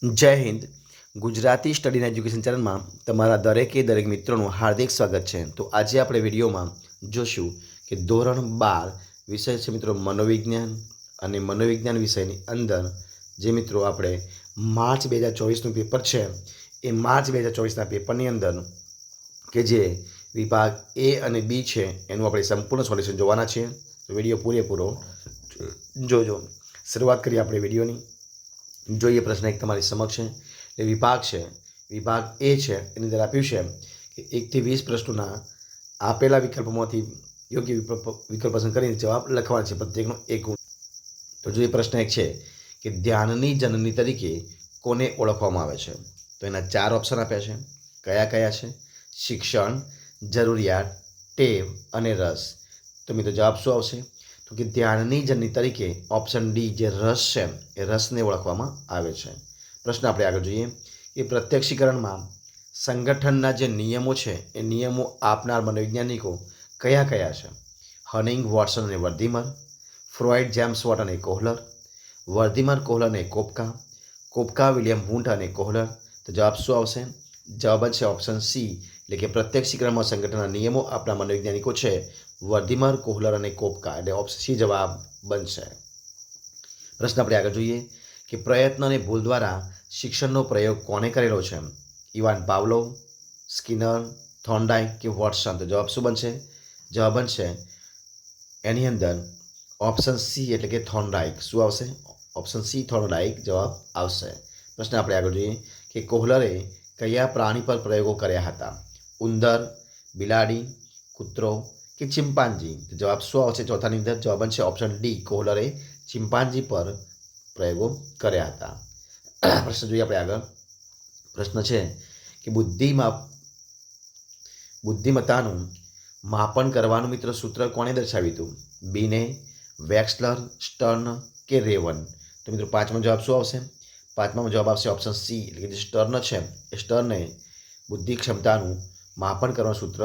જય Hind. Gujarati study and education ચેનલમાં તમારા દરેક મિત્રોનું હાર્દિક સ્વાગત છે. તો આજે આપણે વિડીયોમાં જોશું કે ધોરણ 12 વિષય છે મિત્રો મનોવિજ્ઞાન, અને મનોવિજ્ઞાન વિષયની અંદર જે મિત્રો આપણે માર્ચ 2024નું પેપર છે એ માર્ચ 2024ના પેપરની અંદર કે જે વિભાગ એ અને બી છે એનું આપણે સંપૂર્ણ સોલ્યુશન જોવાના છીએ. તો વિડીયો પૂરેપૂરો જોજો. શરૂઆત કરીએ આપણે વિડીયોની. જોઈએ પ્રશ્ન એક તમારી સમક્ષ છે. એ વિભાગ છે, વિભાગ એ છે, એની અંદર આપ્યું છે કે 1 થી 20 પ્રશ્નોના આપેલા વિકલ્પોમાંથી યોગ્ય વિકલ્પ પસંદ કરીને જવાબ લખવાનો છે, પ્રત્યેકનો એક ગુણ. તો જોઈએ પ્રશ્ન એક છે કે ધ્યાનની જનની તરીકે કોને ઓળખવામાં આવે છે? તો એના 4 ઓપ્શન આપ્યા છે. કયા કયા છે? શિક્ષણ, જરૂરિયાત, ટેવ અને રસ. તો મિત્રો જવાબ શું આવશે? તો કે ધ્યાનની જનની તરીકે ઓપ્શન ડી જે રસ છે એ રસને ઓળખવામાં આવે છે. પ્રશ્ન આપણે આગળ જોઈએ કે પ્રત્યક્ષીકરણમાં સંગઠનના જે નિયમો છે એ નિયમો આપનાર મનોવૈજ્ઞાનિકો કયા કયા છે? હનિંગ, વોટસન અને વર્ધીમર, ફ્રોઇડ, જેમ્સ વોટ અને કોહલર, વર્ધીમર, કોહલર અને કોપકા, કોપકા, વિલિયમ વુન્ડ અને કોહલર. તો જવાબ શું આવશે? જવાબ છે ઓપ્શન સી, એટલે કે પ્રત્યક્ષીકરણમાં સંગઠનના નિયમો આપના મનોવૈજ્ઞાનિકો છે વર્ધીમર, કોહલર અને કોપકા, એટલે ઓપ્શન સી જવાબ બનશે. પ્રશ્ન આપણે આગળ જોઈએ કે પ્રયત્ન અને ભૂલ દ્વારા શિક્ષણનો પ્રયોગ કોને કરેલો છે? ઇવાન પાવલોવ, સ્કિનર, થોર્નડાઇક કે વોટસન. તો જવાબ શું બનશે? જવાબ બનશે એની અંદર ઓપ્શન સી, એટલે કે થોર્નડાઇક. શું આવશે? ઓપ્શન સી થોર્નડાઇક જવાબ આવશે. પ્રશ્ન આપણે આગળ જોઈએ કે કોહલરે કયા પ્રાણી પર પ્રયોગો કર્યા હતા? ઉંદર, બિલાડી, કૂતરો કે ચિમ્પાન્જી. તો જવાબ શું આવશે ચોથાની અંદર? જવાબ બનશે ઓપ્શન ડી, કોહલરે ચિમ્પાન્જી પર પ્રયોગો કર્યા હતા. પ્રશ્ન જોઈએ આપણે આગળ. પ્રશ્ન છે કે બુદ્ધિમત્તાનું માપન કરવાનું મિત્ર સૂત્ર કોણે દર્શાવ્યું હતું? બીને, વેક્સલર, સ્ટર્ન કે રેવન. તો મિત્રો પાંચમો જવાબ શું આવશે? પાંચમામાં જવાબ આવશે ઓપ્શન સી, એટલે કે જે સ્ટર્ન છે એ સ્ટર્ને બુદ્ધિ ક્ષમતાનું માપન કરવાનું સૂત્ર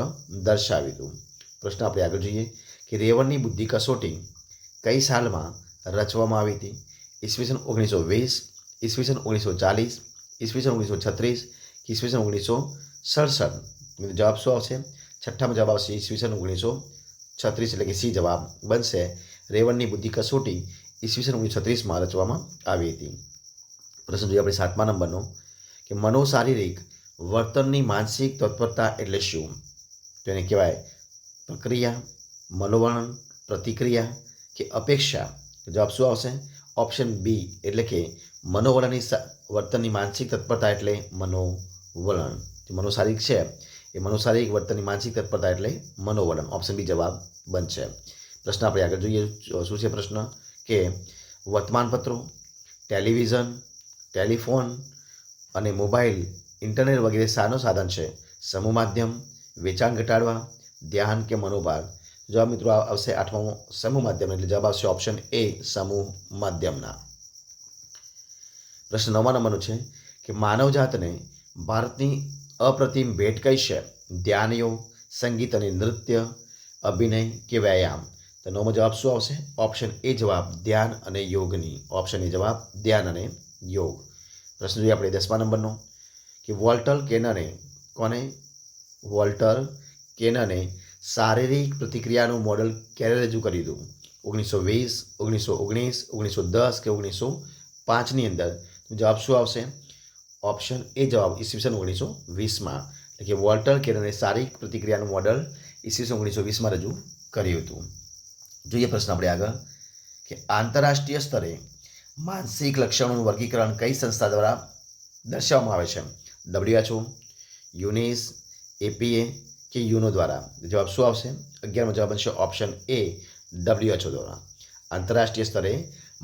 દર્શાવ્યું હતું. પ્રશ્ન આપણે આગળ જોઈએ કે રેવનની બુદ્ધિ કસોટી કઈ સાલમાં રચવામાં આવી હતી? ઈસવીસન 1920, ઈસવીસન 1940, ઈસવીસન 1936 કે ઈસવીસન 1967. જવાબ શું આવશે? છઠ્ઠામાં જવાબ આવશે ઈસવીસન 1936, એટલે કે સી જવાબ બનશે. રેવનની બુદ્ધિ કસોટી ઈસવીસન 1936માં રચવામાં આવી હતી. પ્રશ્ન જોઈએ આપણે 7મા નંબરનો કે મનોશારીરિક વર્તનની માનસિક તત્પરતા એટલે શું? તો એને કહેવાય પ્રક્રિયા, મનોવલણ, પ્રતિક્રિયા કે અપેક્ષા. જવાબ શું આવશે? ઓપ્શન બી, એટલે કે મનોવલણની વર્તનની માનસિક તત્પરતા એટલે મનોવલણ. જે મનોશારીરિક છે એ મનોશારીરિક વર્તનની માનસિક તત્પરતા એટલે મનોવલણ. ઓપ્શન બી જવાબ બનશે. પ્રશ્ન આપણે આગળ જોઈએ. શું છે પ્રશ્ન કે વર્તમાનપત્રો, ટેલિવિઝન, ટેલિફોન અને મોબાઈલ, ઇન્ટરનેટ વગેરે શાનું સાધન છે? સમૂહ માધ્યમ, વેચાણ ઘટાડવા, ધ્યાન કે મનોભાર. જવાબ મિત્રો આવશે 8મો સમૂહ માધ્યમ, એટલે જવાબ આવશે ઓપ્શન એ, સમૂહ માધ્યમના. પ્રશ્ન 9મા નંબરનો છે કે માનવજાતને ભારતની અપ્રતિમ ભેટ કઈ છે? ધ્યાન, યોગ, સંગીત અને નૃત્ય, અભિનય કે વ્યાયામ. તો 9મો જવાબ શું આવશે? ઓપ્શન એ જવાબ ધ્યાન અને યોગની. ઓપ્શન એ જવાબ ધ્યાન અને યોગ. પ્રશ્ન જોઈએ આપણે 10મા નંબરનો કે વોલ્ટર કેનને શારીરિક પ્રતિક્રિયાનું મોડલ ક્યારે રજૂ કર્યું હતું? 1920, 1919, 1910 કે 1905ની અંદર. જવાબ શું આવશે? ઓપ્શન એ જવાબ ઈસવીસન 1920માં, એટલે કે વોલ્ટર કેનને શારીરિક પ્રતિક્રિયાનું મોડલ ઈસવીસન 1920માં રજૂ કર્યું હતું. જોઈએ પ્રશ્ન આપણે આગળ કે આંતરરાષ્ટ્રીય સ્તરે માનસિક લક્ષણોનું વર્ગીકરણ કઈ સંસ્થા દ્વારા દર્શાવવામાં આવે છે? WHO, યુનિસ, એપીએ કે યુનો દ્વારા. જવાબ શું આવશે? 11મો જવાબ બનશે ઓપ્શન એ, WHO દ્વારા. આંતરરાષ્ટ્રીય સ્તરે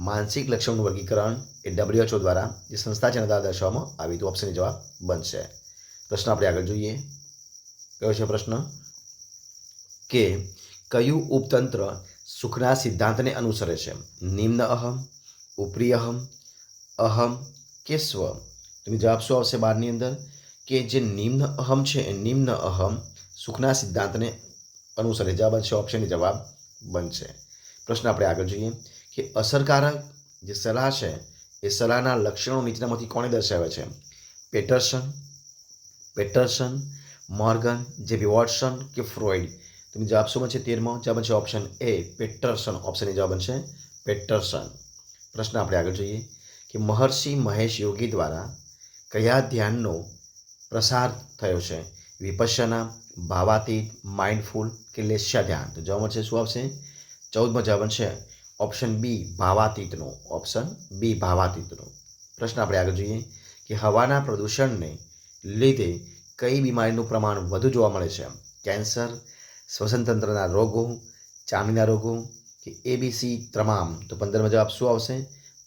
માનસિક લક્ષણોનું વર્ગીકરણ એ WHO દ્વારા જે સંસ્થા છે એના દ્વારા દર્શાવવામાં આવ્યું હતું. ઓપ્શન એ જવાબ બનશે. પ્રશ્ન આપણે આગળ જોઈએ. કયો છે પ્રશ્ન કે કયું ઉપતંત્ર સુખના સિદ્ધાંતને અનુસરે છે? નિમ્ન અહમ, ઉપરી અહમ, અહમ કે સ્વ. તો જવાબ શું આવશે 12ની અંદર? કે જે નિમ્ન અહમ છે એ નિમ્ન અહમ સુખના સિદ્ધાંતને અનુસરે. જવાબ બનશે ઓપ્શન એ જવાબ બનશે. પ્રશ્ન આપણે આગળ જોઈએ કે અસરકારક જે સલાહ છે એ સલાહના લક્ષણો નીચેનામાંથી કોણે દર્શાવે છે? પેટરસન, મોર્ગન, જેપી વોટસન કે ફ્રોઇડ? તમે જવાબ શું બનશે? 13મો જવાબ બનશે option A, Patterson. Option A જવાબ બનશે પેટરસન. પ્રશ્ન આપણે આગળ જોઈએ કે મહર્ષિ મહેશ યોગી દ્વારા કયા ધ્યાનનો પ્રસાર થયો છે? વિપશ્યના, ભાવાતીત, માઇન્ડફુલ કે લેસ્યા ધ્યાન? તો જવાબ મળશે શું આવશે? 14મો જવાબ બનશે ઓપ્શન બી, ભાવાતીતનો. Option B, ભાવાતીતનો. પ્રશ્ન આપણે આગળ જોઈએ કે હવાના પ્રદૂષણને લીધે કઈ બીમારીનું પ્રમાણ વધુ જોવા મળે છે? કેન્સર, શ્વસનતંત્રના રોગો, ચામડીના રોગો કે એબીસી તમામ? તો 15મો જવાબ શું આવશે?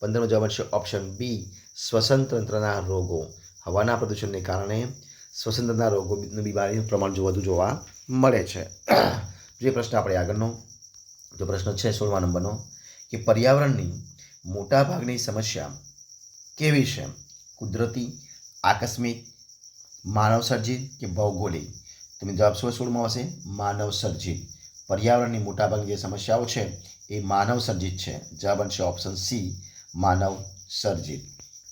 15મો જવાબ આવશે ઓપ્શન બી, શ્વસનતંત્રના રોગો. હવાના પ્રદૂષણને કારણે શ્વસનતંત્રના રોગોની બીમારીનું પ્રમાણ વધુ જોવા મળે છે. જે પ્રશ્ન આપણે આગળનો, તો પ્રશ્ન છે 16મા નંબરનો કે પર્યાવરણની મોટાભાગની સમસ્યા કેવી છે? કુદરતી, આકસ્મિક, માનવ સર્જિત કે ભૌગોલિક? તમે જવાબ શું 16માં આવશે? માનવ સર્જિત. પર્યાવરણની મોટાભાગની જે સમસ્યાઓ છે એ માનવ સર્જિત છે. જવાબ બનશે ઓપ્શન સી, માનવ સર્જિત.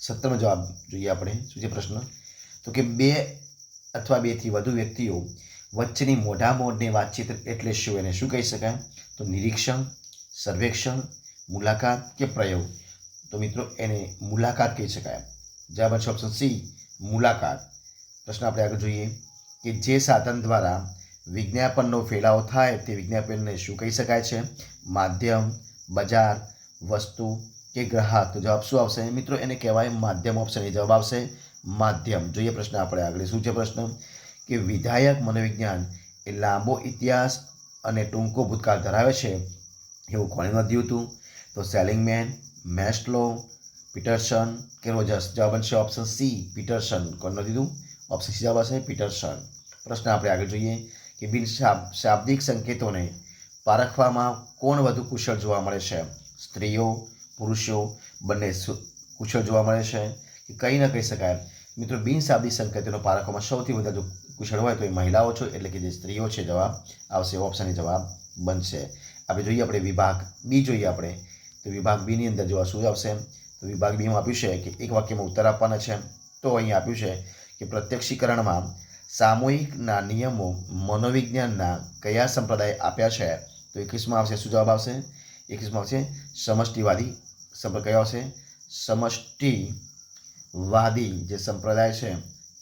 17મો જવાબ જોઈએ આપણે. શું છે પ્રશ્ન? તો કે 2 અથવા 2થી વધુ વ્યક્તિઓ વચ્ચેની મોઢામોઢની વાતચીત એટલે શું? એને શું કહી શકાય? તો નિરીક્ષણ, સર્વેક્ષણ, મુલાકાત કે પ્રયોગ? તો મિત્રો એને મુલાકાત કહી શકાય. જવાબ બનશે ઓપ્શન સી, મુલાકાત. પ્રશ્ન આપણે આગળ જોઈએ કે જે સાધન દ્વારા વિજ્ઞાપનનો ફેલાવો થાય તે વિજ્ઞાપનને શું કહી શકાય છે? માધ્યમ, બજાર, વસ્તુ કે ગ્રાહક? તો જવાબ શું આવશે મિત્રો? એને કહેવાય માધ્યમ. ઓપ્શન એ જવાબ આવશે, માધ્યમ. જોઈએ પ્રશ્ન આપણે આગળ. શું છે પ્રશ્ન? કે વિધાયક મનોવિજ્ઞાન એ લાંબો ઇતિહાસ અને ટૂંકો ભૂતકાળ ધરાવે છે એવું કોણે નોંધ્યું હતું? તો સેલિંગમેન, મેસ્લો, પીટરસન કે રોજર્સ? જવાબ બનશે ઓપ્શન સી, પીટરસન. કોણ નોંધ્યું? ઓપ્શન સી જવાબ હશે પીટરસન. પ્રશ્ન આપણે આગળ જોઈએ કે બિન શાબ્દિક સંકેતોને પારખવામાં કોણ વધુ કુશળ જોવા મળે છે? સ્ત્રીઓ, પુરુષો બંને કુશળ જોવા મળે છે કે કંઈ ન કહી શકાય? મિત્રો બિનશાબ્દિક સંકેતોનો પારખવામાં સૌથી વધારે કુશળ હોય તો એ મહિલાઓ છે, એટલે કે જે સ્ત્રીઓ છે. જવાબ આવશે ઓપ્શન એ જવાબ બનશે. આપણે જોઈએ આપણે વિભાગ બી જોઈએ આપણે. તો વિભાગ બીની અંદર જોવા શું આવશે? તો વિભાગ બીમાં આપ્યું છે કે એક વાક્યમાં ઉત્તર આપવાના છે. તો અહીં આપ્યું છે કે પ્રત્યક્ષીકરણમાં સામૂહિકના નિયમો મનોવિજ્ઞાનના કયા સંપ્રદાય આપ્યા છે? તો 21માં આવશે શું જવાબ આવશે? 21માં આવશે સમષ્ટિવાદી કયો આવશે? સમષ્ટિવાદી જે સંપ્રદાય છે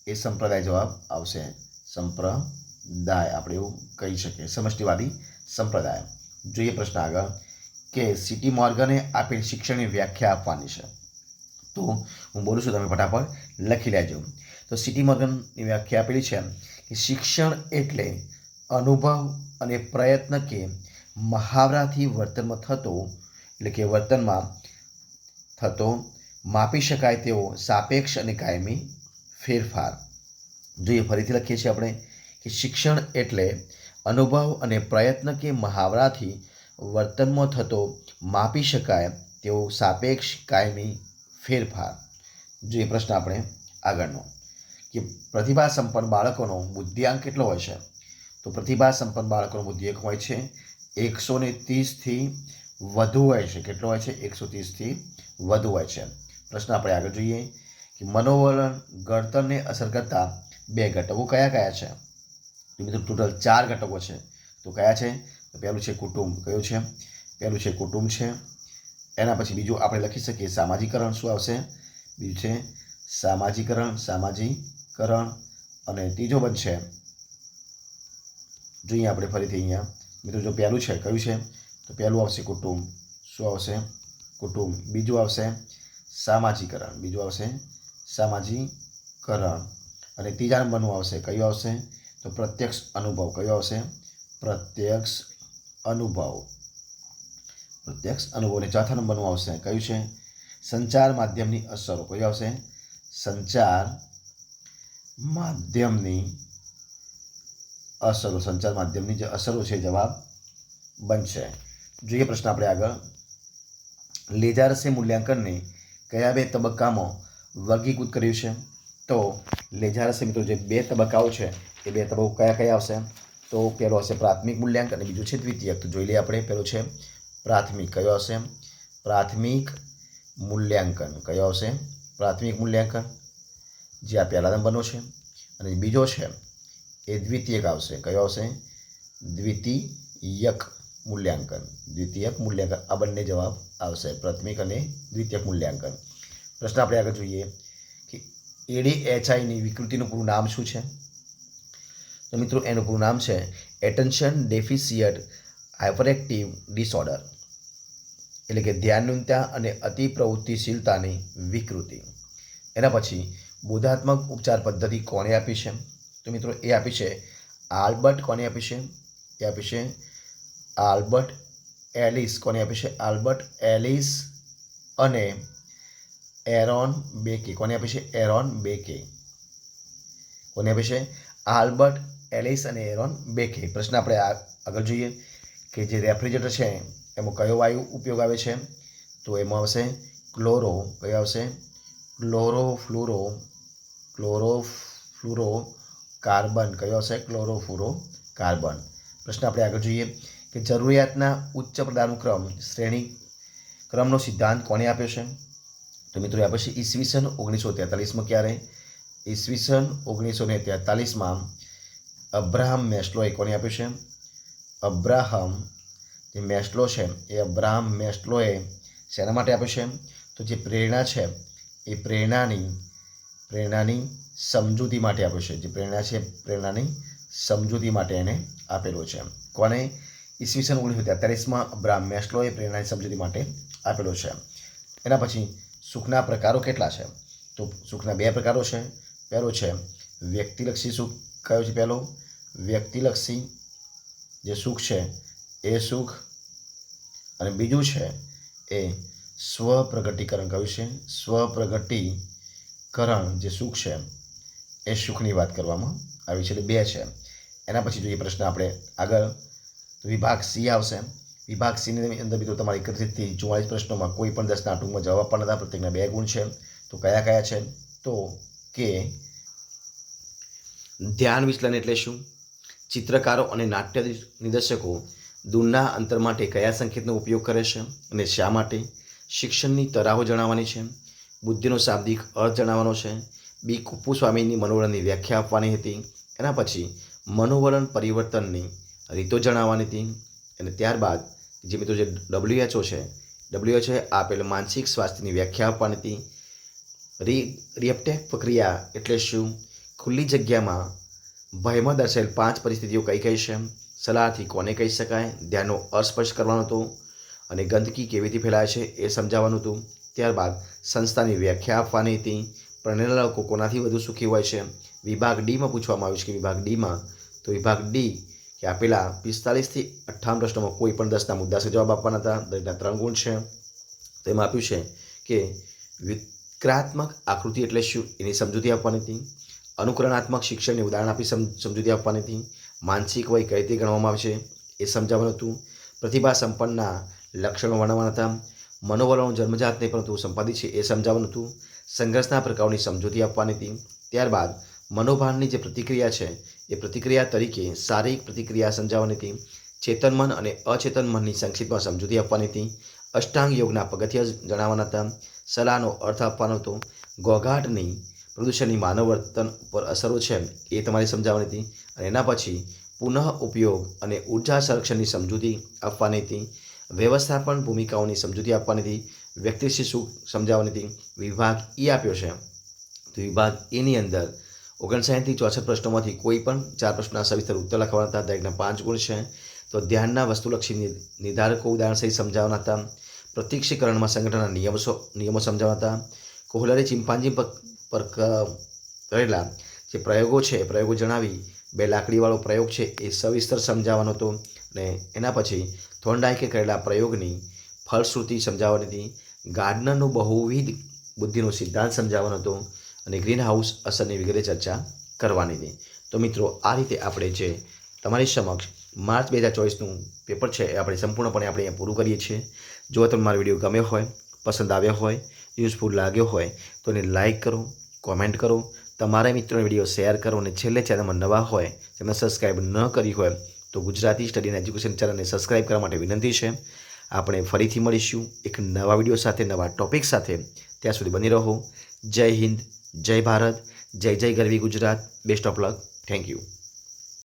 એ સંપ્રદાય જવાબ આવશે. સંપ્રદાય આપણે એવું કહી શકીએ, સમષ્ટિવાદી સંપ્રદાય. જોઈએ પ્રશ્ન આગળ કે સીટી મોર્ગને આપેલ શિક્ષણની વ્યાખ્યા આપવાની છે. તો હું બોલું છું, તમે ફટાફટ લખી લેજો. તો સીટી મોર્ગનની વ્યાખ્યા આપેલી છે કે શિક્ષણ એટલે અનુભવ અને પ્રયત્ન કે મહાવરાથી વર્તનમાં થતો માપી શકાય તેવો સાપેક્ષ અને કાયમી ફેરફાર. જોઈએ ફરીથી લખીએ છીએ આપણે કે શિક્ષણ એટલે અનુભવ અને પ્રયત્ન કે મહાવરાથી વર્તનમાં થતો માપી શકાય તેવો સાપેક્ષ કાયમી ફેરફાર. જોઈએ પ્રશ્ન આપણે આગળનો કે પ્રતિભા સંપન્ન બાળકોનો બુદ્ધિઆંક કેટલો હોય છે? તો પ્રતિભા સંપન્ન બાળકોનો બુદ્ધિઆંક હોય છે 130થી વધુ હોય છે. કેટલો હોય છે? 130થી વધુ હોય છે. પ્રશ્ન આપણે આગળ જોઈએ કે મનોવલણ ઘડતરને અસર કરતા 2 ઘટકો કયા કયા છે? તો મિત્રો ટોટલ 4 ઘટકો છે. તો કયા છે? તો પહેલું છે કુટુંબ. કયું છે? પહેલું છે કુટુંબ છે. એના પછી બીજું આપણે લખી શકીએ સામાજિકરણ. શું આવશે? બીજું છે સામાજિકરણ. અને ત્રીજો બનશે, જોઈએ આપણે ફરીથી અહીંયા મિત્રો, જો પહેલું છે કયું છે? તો પહેલું આવશે કુટુંબ. શું આવશે? કુટુંબ. બીજું આવશે સામાજિકરણ. અને ત્રીજા નંબરનું આવશે કયું આવશે? તો પ્રત્યક્ષ અનુભવ. કયું આવશે? પ્રત્યક્ષ અનુભવ. અને ચોથા નંબરનું આવશે કયું છે? સંચાર માધ્યમની અસરો. કયું આવશે? સંચાર માધ્યમની જે અસરો છે જવાબ બનશે. જોઈએ પ્રશ્ન આપણે આગળ. લેજારસે મૂલ્યાંકનને કયા 2 તબક્કામાં વર્ગીકૃત કર્યું છે? તો લેજારસે મિત્રો જે 2 તબક્કાઓ છે એ 2 તબક્કાઓ કયા આવશે? તો પહેલો હશે પ્રાથમિક મૂલ્યાંકન અને બીજું છે દ્વિતીયક. તો જોઈ લઈએ આપણે. પહેલું છે પ્રાથમિક. કયો હશે? પ્રાથમિક મૂલ્યાંકન કયો આવશે? પ્રાથમિક મૂલ્યાંકન, જે આ પહેલા નંબરનો છે. અને બીજો છે એ દ્વિતીયક આવશે. કયો આવશે? દ્વિતીયક મૂલ્યાંકન. દ્વિતીયક મૂલ્યાંકન આ બંને જવાબ આવશે, પ્રાથમિક અને દ્વિતીયક મૂલ્યાંકન. પ્રશ્ન આપણે આગળ જોઈએ કે ADHIની વિકૃતિનું પૂરું નામ શું છે? તો મિત્રો એનું પૂરું નામ છે એટેન્શન ડેફિસિયન્ટ હાઇપરએક્ટિવ ડિસઓર્ડર, એટલે કે ધ્યાન ન્યૂનતા અને અતિ પ્રવૃત્તિશીલતાની વિકૃતિ. એના પછી બોધાત્મક ઉપચાર પદ્ધતિ કોણે આપી છે? તો મિત્રો એ આપી છે આલ્બર્ટ. કોને આપી છે? એ આપી છે આલ્બર્ટ એલિસ. કોને આપી છે? આલ્બર્ટ એલિસ અને એરોન બેકે. કોને આપી છે? એરોન બેકે. કોને આપી છે? આલ્બર્ટ એલિસ અને એરોન બેકે. પ્રશ્ન આપણે આગળ જોઈએ કે જે રેફ્રિજરેટર છે એમાં કયો વાયુ ઉપયોગ આવે છે? તો એમાં આવશે ક્લોરો. કયો આવશે? ક્લોરોફ્લુરો કાર્બન. કયો આવશે? ક્લોરોફ્લુરો કાર્બન. પ્રશ્ન આપણે આગળ જોઈએ કે જરૂરિયાતના ઉચ્ચ પદાનુક્રમ શ્રેણી ક્રમનો સિદ્ધાંત કોણે આપ્યો છે? તો મિત્રો આપ્યો છે ઈસવીસન 1943માં. ક્યારે? ઈસવીસન 1943માં અબ્રાહમ મેસ્લોએ. કોને આપ્યું છે? અબ્રાહમ જે મેસ્લો છે એ અબ્રાહમ મેસ્લોએ શેના માટે આપ્યું છે? તો જે પ્રેરણા છે એ પ્રેરણાની સમજૂતી માટે આપ્યું છે. જે પ્રેરણા છે પ્રેરણાની સમજૂતી માટે એને આપેલો છે. કોને? ઈસવીસન 1943માં અબ્રાહમ મેસ્લોએ પ્રેરણાની સમજૂતી માટે આપેલો છે. એના પછી સુખના પ્રકારો કેટલા છે? તો સુખના બે પ્રકારો છે. પહેલો છે વ્યક્તિલક્ષી સુખ. કયો છે પહેલો? વ્યક્તિલક્ષી જે સુખ છે એ સુખ. અને બીજું છે એ સ્વપ્રગટીકરણ. કયું છે? સ્વપ્રગટીકરણ જે સુખ છે એ સુખની વાત કરવામાં આવી છે. એટલે બે છે. એના પછી જોઈએ પ્રશ્ન આપણે આગળ, તો વિભાગ સી આવશે. વિભાગ સીની અંદર મિત્રો તમારે 31થી 44 પ્રશ્નોમાં કોઈ પણ 10ના ટૂંકમાં જવાબ આપવાના હતા. પ્રત્યેકના 2 ગુણ છે. તો કયા કયા છે? તો કે ધ્યાન વિચલન એટલે શું? ચિત્રકારો અને નાટ્ય નિર્દેશકો દૂરના અંતર માટે કયા સંકેતનો ઉપયોગ કરે છે અને શા માટે? શિક્ષણની તરાહો જણાવવાની છે. બુદ્ધિનો શાબ્દિક અર્થ જણાવવાનો છે. બી. કુપ્પુસ્વામીની મનોવલણની વ્યાખ્યા આપવાની હતી. એના પછી મનોવલણ પરિવર્તનની રીતો જણાવવાની હતી. અને ત્યારબાદ જે મિત્રો જે WHO છે, WHO આપેલ માનસિક સ્વાસ્થ્યની વ્યાખ્યા આપવાની હતી. રિએપ્ટેક પ્રક્રિયા એટલે શું? ખુલ્લી જગ્યામાં ભયમાં દર્શાવેલ 5 પરિસ્થિતિઓ કઈ કઈ છે? સલાહથી કોને કહી શકાય? ધ્યાનનો અસ્પર્શ કરવાનો હતો. અને ગંદકી કેવી રીતે ફેલાય છે એ સમજાવવાનું હતું. ત્યારબાદ સંસ્થાની વ્યાખ્યા આપવાની હતી. પરણેલા લોકો કોનાથી વધુ સુખી હોય છે? વિભાગ ડીમાં પૂછવામાં આવ્યું છે કે વિભાગ ડીમાં, તો વિભાગ ડી કે આપેલા 45થી 58 પ્રશ્નોમાં કોઈ પણ 10ના મુદ્દાસર જવાબ આપવાના હતા. દરેકના 3 ગુણ છે. તો એમાં આપ્યું છે કે વિક્રાત્મક આકૃતિ એટલે શું એની સમજૂતી આપવાની હતી. અનુકરણાત્મક શિક્ષણને ઉદાહરણ આપી સમજૂતી આપવાની હતી. માનસિક વય કઈ રીતે ગણવામાં આવે છે એ સમજાવવાનું હતું. પ્રતિભા સંપન્નના લક્ષણો વર્ણવવાના હતા. મનોવલણો જન્મજાત નહીં પરંતુ સંપાદિત છે એ સમજાવવાનું હતું. સંઘર્ષના પ્રકારોની સમજૂતી આપવાની હતી. ત્યારબાદ મનોભારની જે પ્રતિક્રિયા છે એ પ્રતિક્રિયા તરીકે શારીરિક પ્રતિક્રિયા સમજાવવાની હતી. ચેતન મન અને અચેતન મનની સંક્ષિપ્તમાં સમજૂતી આપવાની હતી. અષ્ટાંગ યોગના પગથિયા જણાવવાના હતા. સલાહનો અર્થ આપવાનો હતો. ઘોંઘાટની પ્રદૂષણની માનવ વર્તન પર અસરો છે એ તમારે સમજાવવાની હતી. અને એના પછી પુનઃ ઉપયોગ અને ઉર્જા સંરક્ષણની સમજૂતી આપવાની હતી. વ્યવસ્થાપન ભૂમિકાઓની સમજૂતી આપવાની હતી. વ્યક્તિલક્ષી સુખ સમજાવવાની હતી. વિભાગ ઈ આપ્યો છે. તો વિભાગ એની અંદર 59થી 64 પ્રશ્નોમાંથી કોઈ પણ 4 પ્રશ્નના સવિસ્તર ઉત્તર લખવાના હતા. દરેકના 5 ગુણ છે. તો ધ્યાનના વસ્તુલક્ષી નિર્ધારકો ઉદાહરણ સહિત સમજાવવાના હતા. પ્રત્યક્ષીકરણમાં સંગઠનના નિયમો સમજાવવાના હતા. કોહલરે ચિમ્પાન્જી પર કરેલા જે પ્રયોગો છે એ પ્રયોગો જણાવી 2 લાકડીવાળો પ્રયોગ છે એ સવિસ્તર સમજાવવાનો હતો. અને એના પછી થોર્નડાઇકે કરેલા પ્રયોગની ફલશ્રુતિ સમજાવવાની હતી. ગાર્ડનરનો બહુવિધ બુદ્ધિનો સિદ્ધાંત સમજાવવાનો હતો. અને ગ્રીન હાઉસ અસરની વિગતે ચર્ચા કરવાની હતી. તો મિત્રો આ રીતે આપણે જે તમારી સમક્ષ માર્ચ 2024નું પેપર છે એ આપણે સંપૂર્ણપણે આપણે અહીંયા પૂરું કરીએ છીએ. જો તમને મારો વિડીયો ગમ્યો હોય, પસંદ આવ્યો હોય, યુઝફુલ લાગ્યો હોય તો એને લાઇક કરો, કોમેન્ટ કરો, તમારા મિત્રોને વિડીયો શેર કરો અને છેલ્લે ચેનલમાં નવા હોય તેમને સબસ્ક્રાઈબ ન કરી હોય તો ગુજરાતી સ્ટડી એન્ડ એજ્યુકેશન ચેનલને સબસ્ક્રાઈબ કરવા માટે વિનંતી છે. આપણે ફરીથી મળીશું એક નવા વિડીયો સાથે, નવા ટૉપિક સાથે. ત્યાં સુધી બની રહો. જય હિન્દ, જય ભારત, જય જય ગરવી Gujarat. Best of luck. Thank you.